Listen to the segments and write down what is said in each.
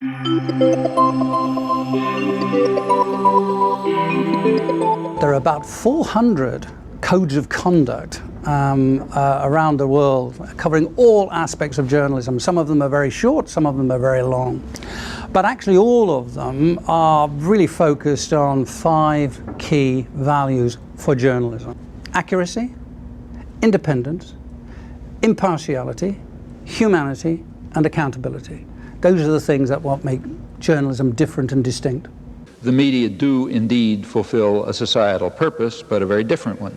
There are about 400 codes of conduct around the world, covering all aspects of journalism. Some of them are very short, some of them are very long. But actually all of them are really focused on 5 key values for journalism: accuracy, independence, impartiality, humanity, and accountability. Those are the things that what make journalism different and distinct. The media do indeed fulfill a societal purpose, but a very different one.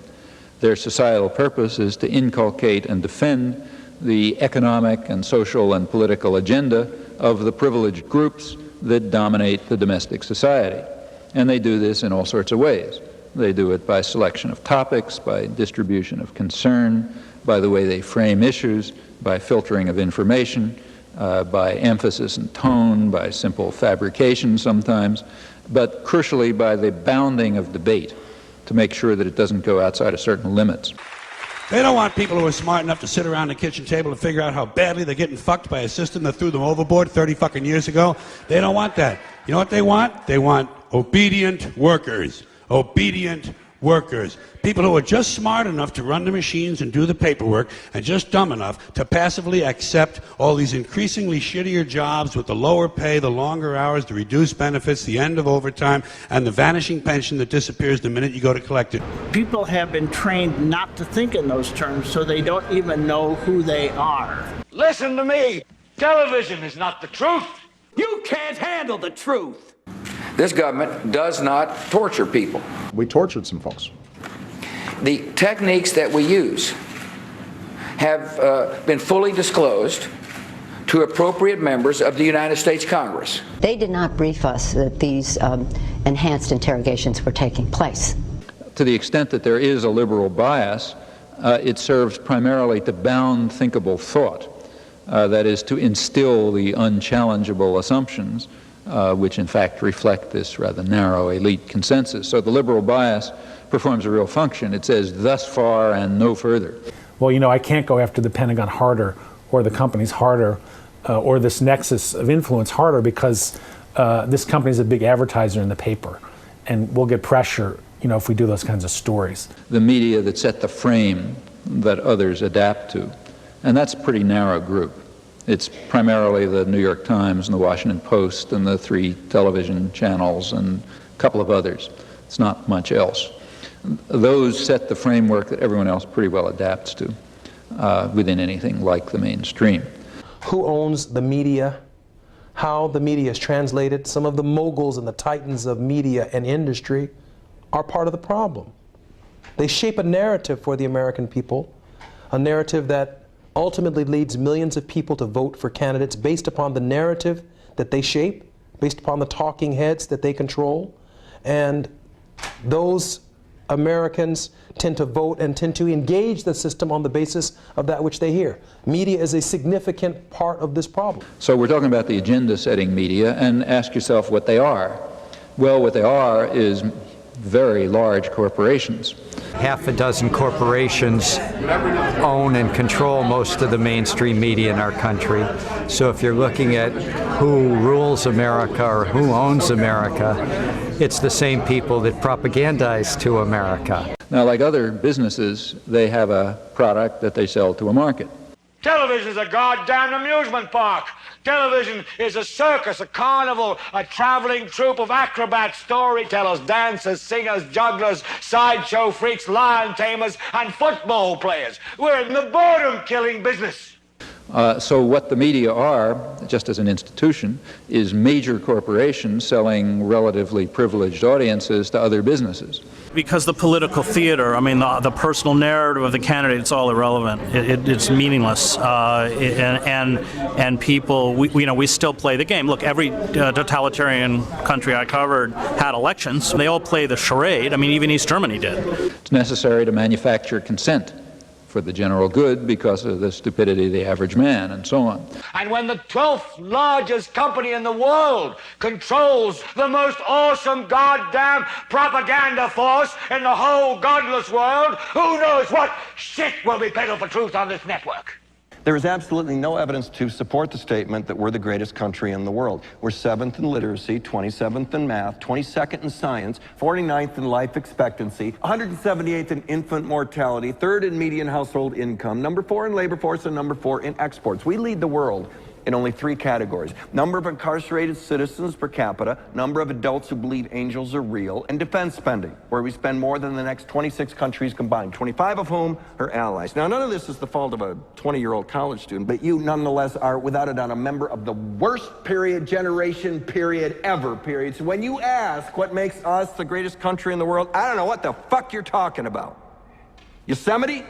Their societal purpose is to inculcate and defend the economic and social and political agenda of the privileged groups that dominate the domestic society. And they do this in all sorts of ways. They do it by selection of topics, by distribution of concern, by the way they frame issues, by filtering of information, by emphasis and tone, by simple fabrication sometimes, but crucially by the bounding of debate to make sure that it doesn't go outside of certain limits. They don't want people who are smart enough to sit around the kitchen table and figure out how badly they're getting fucked by a system that threw them overboard 30 fucking years ago. They don't want that. You know what they want? They want obedient workers. Obedient workers. People who are just smart enough to run the machines and do the paperwork, and just dumb enough to passively accept all these increasingly shittier jobs with the lower pay, the longer hours, the reduced benefits, the end of overtime, and the vanishing pension that disappears the minute you go to collect it. People have been trained not to think in those terms, so they don't even know who they are. Listen to me. Television is not the truth. You can't handle the truth. This government does not torture people. We tortured some folks. The techniques that we use have been fully disclosed to appropriate members of the United States Congress. They did not brief us that these enhanced interrogations were taking place. To the extent that there is a liberal bias, it serves primarily to bound thinkable thought, that is, to instill the unchallengeable assumptions which in fact reflect this rather narrow elite consensus. So the liberal bias performs a real function. It says thus far and no further. Well, you know, I can't go after the Pentagon harder, or the companies harder, or this nexus of influence harder, because this company is a big advertiser in the paper, and we'll get pressure, you know, if we do those kinds of stories. The media that set the frame that others adapt to, and that's a pretty narrow group. It's primarily the New York Times and the Washington Post and the 3 television channels and a couple of others. It's not much else. Those set the framework that everyone else pretty well adapts to within anything like the mainstream. Who owns the media? How the media is translated? Some of the moguls and the titans of media and industry are part of the problem. They shape a narrative for the American people, a narrative that ultimately leads millions of people to vote for candidates based upon the narrative that they shape, based upon the talking heads that they control. And those Americans tend to vote and tend to engage the system on the basis of that which they hear. Media is a significant part of this problem. So we're talking about the agenda-setting media, and ask yourself what they are. Well, what they are is very large corporations. Half a dozen corporations own and control most of the mainstream media in our country. So if you're looking at who rules America or who owns America, it's the same people that propagandize to America. Now, like other businesses, they have a product that they sell to a market. Television is a goddamn amusement park. Television is a circus, a carnival, a traveling troupe of acrobats, storytellers, dancers, singers, jugglers, sideshow freaks, lion tamers, and football players. We're in the boredom-killing business. So what the media are, just as an institution, is major corporations selling relatively privileged audiences to other businesses. Because the political theater, I mean, the personal narrative of the candidate, it's all irrelevant. It's meaningless, and people, we still play the game. Look, every totalitarian country I covered had elections. They all play the charade. I mean, even East Germany did. It's necessary to manufacture consent for the general good because of the stupidity of the average man, and so on. And when the 12th largest company in the world controls the most awesome goddamn propaganda force in the whole godless world, who knows what shit will be peddled for truth on this network? There is absolutely no evidence to support the statement that we're the greatest country in the world. We're 7th in literacy, 27th in math, 22nd in science, 49th in life expectancy, 178th in infant mortality, 3rd in median household income, number 4 in labor force, and number 4 in exports. We lead the world in only 3 categories: number of incarcerated citizens per capita, number of adults who believe angels are real, and defense spending, where we spend more than the next 26 countries combined, 25 of whom are allies. Now, none of this is the fault of a 20-year-old college student, but you nonetheless are, without a doubt, a member of the worst generation ever. So when you ask what makes us the greatest country in the world, I don't know what the fuck you're talking about. Yosemite?